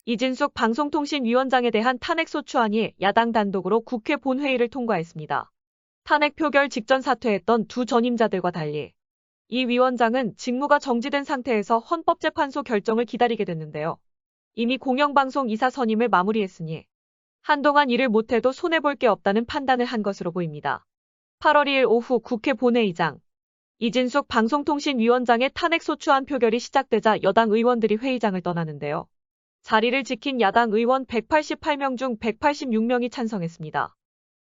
이진숙 방송통신위원장에 대한 탄핵소추안이 야당 단독으로 국회 본회의를 통과했습니다. 탄핵 표결 직전 사퇴했던 두 전임자들과 달리 이 위원장은 직무가 정지된 상태에서 헌법재판소 결정을 기다리게 됐는데요. 이미 공영방송 이사 선임을 마무리했으니 한동안 일을 못해도 손해볼 게 없다는 판단을 한 것으로 보입니다. 8월 2일 오후 국회 본회의장 이진숙 방송통신위원장의 탄핵소추안 표결이 시작되자 여당 의원들이 회의장을 떠나는데요. 자리를 지킨 야당 의원 188명 중 186명이 찬성했습니다.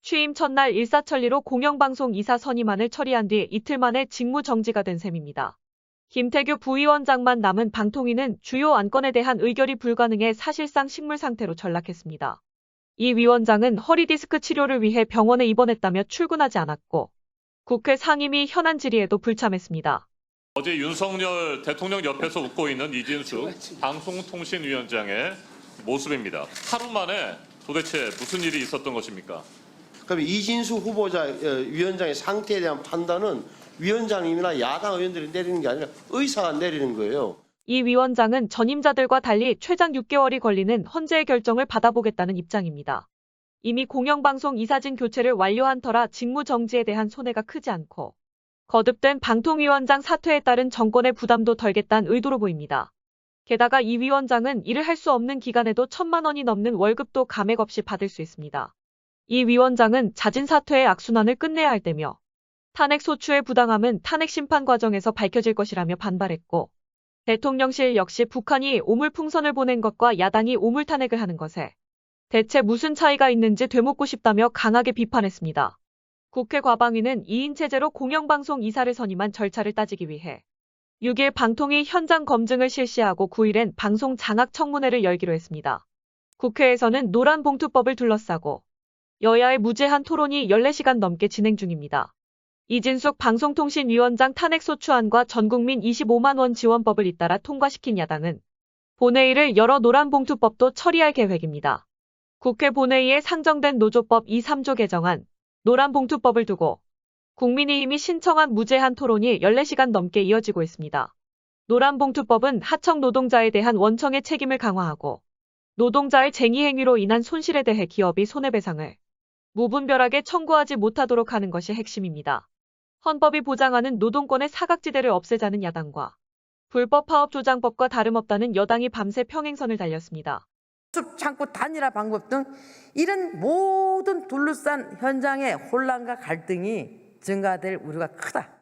취임 첫날 일사천리로 공영방송 이사 선임안을 처리한 뒤 이틀 만에 직무 정지가 된 셈입니다. 김태규 부위원장만 남은 방통위는 주요 안건에 대한 의결이 불가능해 사실상 식물 상태로 전락했습니다. 이 위원장은 허리디스크 치료를 위해 병원에 입원했다며 출근하지 않았고 국회 상임위 현안 질의에도 불참했습니다. 어제 윤석열 대통령 옆에서 웃고 있는 이진숙 방송통신위원장의 모습입니다. 하루 만에 도대체 무슨 일이 있었던 것입니까? 그럼 이진숙 후보자 위원장의 상태에 대한 판단은 위원장님이나 야당 의원들이 내리는 게 아니라 의사가 내리는 거예요. 이 위원장은 전임자들과 달리 최장 6개월이 걸리는 헌재의 결정을 받아보겠다는 입장입니다. 이미 공영방송 이사진 교체를 완료한 터라 직무 정지에 대한 손해가 크지 않고 거듭된 방통위원장 사퇴에 따른 정권의 부담도 덜겠다는 의도로 보입니다. 게다가 이 위원장은 일을 할 수 없는 기간에도 1,000만 원이 넘는 월급도 감액 없이 받을 수 있습니다. 이 위원장은 자진 사퇴의 악순환을 끝내야 할 때며 탄핵 소추의 부당함은 탄핵 심판 과정에서 밝혀질 것이라며 반발했고 대통령실 역시 북한이 오물풍선을 보낸 것과 야당이 오물탄핵을 하는 것에 대체 무슨 차이가 있는지 되묻고 싶다며 강하게 비판했습니다. 국회 과방위는 2인 체제로 공영방송 이사를 선임한 절차를 따지기 위해 6일 방통위 현장 검증을 실시하고 9일엔 방송 장악 청문회를 열기로 했습니다. 국회에서는 노란봉투법을 둘러싸고 여야의 무제한 토론이 14시간 넘게 진행 중입니다. 이진숙 방송통신위원장 탄핵소추안과 전국민 25만 원 지원법을 잇따라 통과시킨 야당은 본회의를 열어 노란봉투법도 처리할 계획입니다. 국회 본회의에 상정된 노조법 2, 3조 개정안, 노란봉투법을 두고 국민의힘이 신청한 무제한 토론이 14시간 넘게 이어지고 있습니다. 노란봉투법은 하청 노동자에 대한 원청의 책임을 강화하고 노동자의 쟁의 행위로 인한 손실에 대해 기업이 손해배상을 무분별하게 청구하지 못하도록 하는 것이 핵심입니다. 헌법이 보장하는 노동권의 사각지대를 없애자는 야당과 불법 파업조장법과 다름없다는 여당이 밤새 평행선을 달렸습니다. 수습 창구 단일화 방법 등 이런 모든 둘러싼 현장의 혼란과 갈등이 증가될 우려가 크다.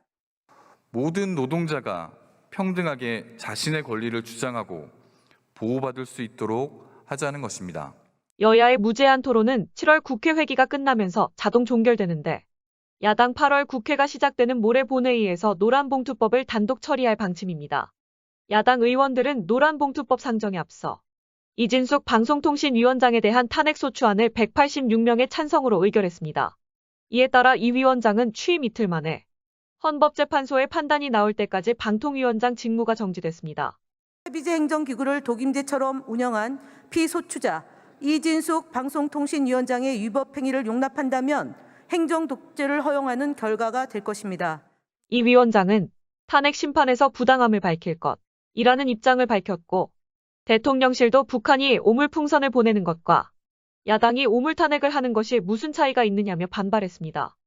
모든 노동자가 평등하게 자신의 권리를 주장하고 보호받을 수 있도록 하자는 것입니다. 여야의 무제한 토론은 7월 국회 회기가 끝나면서 자동 종결되는데 야당 8월 국회가 시작되는 모레 본회의에서 노란봉투법을 단독 처리할 방침입니다. 야당 의원들은 노란봉투법 상정에 앞서 이진숙 방송통신위원장에 대한 탄핵소추안을 186명의 찬성으로 의결했습니다. 이에 따라 이 위원장은 취임 이틀 만에 헌법재판소의 판단이 나올 때까지 방통위원장 직무가 정지됐습니다. 비제행정기구를 독임제처럼 운영한 피소추자 이진숙 방송통신위원장의 위법 행위를 용납한다면 행정독재를 허용하는 결과가 될 것입니다. 이 위원장은 탄핵 심판에서 부당함을 밝힐 것이라는 입장을 밝혔고 대통령실도 북한이 오물풍선을 보내는 것과 야당이 오물탄핵을 하는 것이 무슨 차이가 있느냐며 반발했습니다.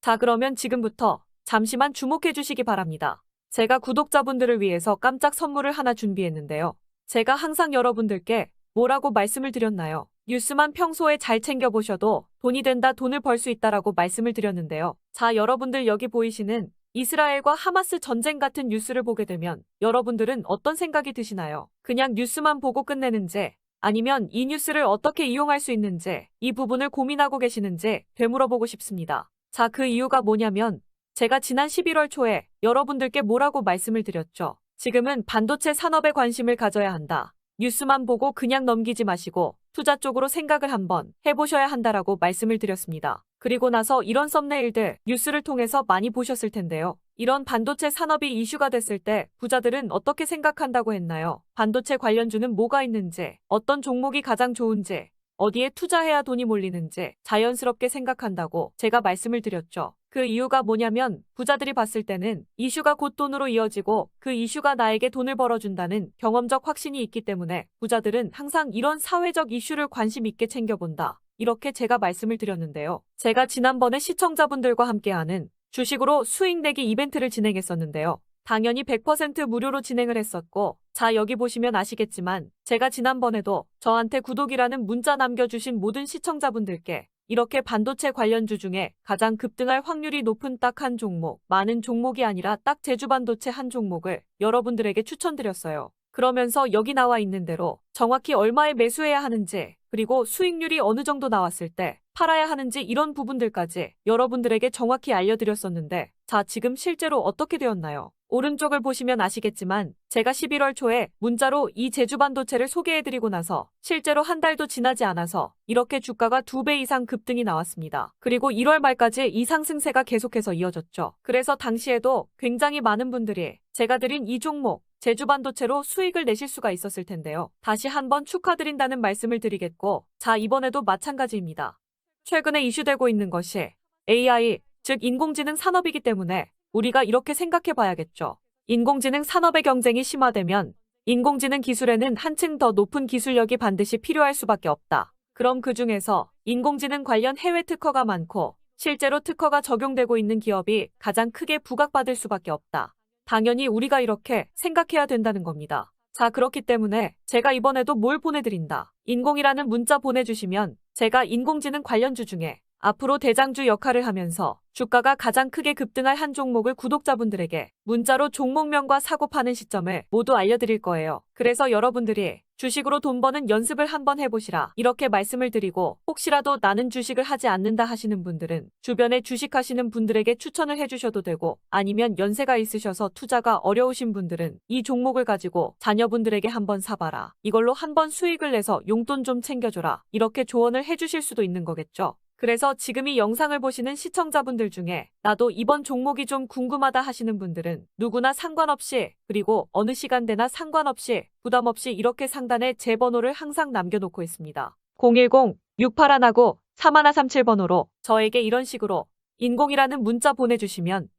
자, 그러면 지금부터 잠시만 주목해 주시기 바랍니다. 제가 구독자분들을 위해서 깜짝 선물을 하나 준비했는데요. 제가 항상 여러분들께 뭐라고 말씀을 드렸나요? 뉴스만 평소에 잘 챙겨보셔도 돈이 된다, 돈을 벌 수 있다라고 말씀을 드렸는데요. 자, 여러분들 여기 보이시는 이스라엘과 하마스 전쟁 같은 뉴스를 보게 되면 여러분들은 어떤 생각이 드시나요? 그냥 뉴스만 보고 끝내는지 아니면 이 뉴스를 어떻게 이용할 수 있는지 이 부분을 고민하고 계시는지 되물어보고 싶습니다. 자, 그 이유가 뭐냐면 제가 지난 11월 초에 여러분들께 뭐라고 말씀을 드렸죠. 지금은 반도체 산업에 관심을 가져야 한다. 뉴스만 보고 그냥 넘기지 마시고 투자 쪽으로 생각을 한번 해보셔야 한다라고 말씀을 드렸습니다. 그리고 나서 이런 썸네일들 뉴스를 통해서 많이 보셨을 텐데요. 이런 반도체 산업이 이슈가 됐을 때 부자들은 어떻게 생각한다고 했나요? 반도체 관련주는 뭐가 있는지, 어떤 종목이 가장 좋은지, 어디에 투자해야 돈이 몰리는지 자연스럽게 생각한다고 제가 말씀을 드렸죠. 그 이유가 뭐냐면 부자들이 봤을 때는 이슈가 곧 돈으로 이어지고 그 이슈가 나에게 돈을 벌어준다는 경험적 확신이 있기 때문에 부자들은 항상 이런 사회적 이슈를 관심 있게 챙겨본다. 이렇게 제가 말씀을 드렸는데요. 제가 지난번에 시청자분들과 함께하는 주식으로 수익 내기 이벤트를 진행했었는데요. 당연히 100% 무료로 진행을 했었고, 자, 여기 보시면 아시겠지만 제가 지난번에도 저한테 구독이라는 문자 남겨주신 모든 시청자분들께 이렇게 반도체 관련주 중에 가장 급등할 확률이 높은 딱 한 종목, 많은 종목이 아니라 딱 제주반도체 한 종목을 여러분들에게 추천드렸어요. 그러면서 여기 나와 있는 대로 정확히 얼마에 매수해야 하는지, 그리고 수익률이 어느 정도 나왔을 때 팔아야 하는지 이런 부분들까지 여러분들에게 정확히 알려드렸었는데, 자, 지금 실제로 어떻게 되었나요? 오른쪽을 보시면 아시겠지만 제가 11월 초에 문자로 이 제주반도체를 소개해드리고 나서 실제로 한 달도 지나지 않아서 이렇게 주가가 2배 이상 급등이 나왔습니다. 그리고 1월 말까지 이 상승세가 계속해서 이어졌죠. 그래서 당시에도 굉장히 많은 분들이 제가 드린 이 종목 제주반도체로 수익을 내실 수가 있었을 텐데요. 다시 한번 축하드린다는 말씀을 드리겠고, 자, 이번에도 마찬가지입니다. 최근에 이슈되고 있는 것이 AI, 즉 인공지능 산업이기 때문에 우리가 이렇게 생각해 봐야겠죠. 인공지능 산업의 경쟁이 심화되면 인공지능 기술에는 한층 더 높은 기술력이 반드시 필요할 수밖에 없다. 그럼 그 중에서 인공지능 관련 해외 특허가 많고 실제로 특허가 적용되고 있는 기업이 가장 크게 부각받을 수밖에 없다. 당연히 우리가 이렇게 생각해야 된다는 겁니다. 자, 그렇기 때문에 제가 이번에도 뭘 보내드린다. 인공이라는 문자 보내주시면 제가 인공지능 관련주 중에 앞으로 대장주 역할을 하면서 주가가 가장 크게 급등할 한 종목을 구독자분들에게 문자로 종목명과 사고 파는 시점을 모두 알려드릴 거예요. 그래서 여러분들이 주식으로 돈 버는 연습을 한번 해보시라, 이렇게 말씀을 드리고, 혹시라도 나는 주식을 하지 않는다 하시는 분들은 주변에 주식하시는 분들에게 추천을 해주셔도 되고, 아니면 연세가 있으셔서 투자가 어려우신 분들은 이 종목을 가지고 자녀분들에게 한번 사봐라, 이걸로 한번 수익을 내서 용돈 좀 챙겨줘라, 이렇게 조언을 해주실 수도 있는 거겠죠. 그래서 지금 이 영상을 보시는 시청자분들 중에 나도 이번 종목이 좀 궁금하다 하시는 분들은 누구나 상관없이, 그리고 어느 시간대나 상관없이 부담 없이 이렇게 상단에 제 번호를 항상 남겨놓고 있습니다. 010-6819-3137번호로 저에게 이런 식으로 인공이라는 문자 보내주시면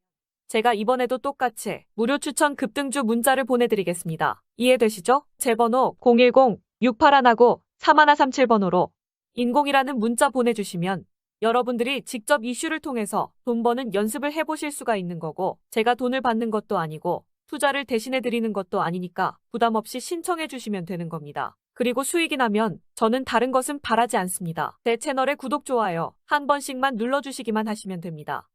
제가 이번에도 똑같이 무료 추천 급등주 문자를 보내드리겠습니다. 이해되시죠? 제 번호 010-6819-3137번호로 인공이라는 문자 보내주시면 여러분들이 직접 이슈를 통해서 돈 버는 연습을 해보실 수가 있는 거고, 제가 돈을 받는 것도 아니고 투자를 대신해 드리는 것도 아니니까 부담 없이 신청해 주시면 되는 겁니다. 그리고 수익이 나면 저는 다른 것은 바라지 않습니다. 제 채널에 구독, 좋아요 한 번씩만 눌러주시기만 하시면 됩니다.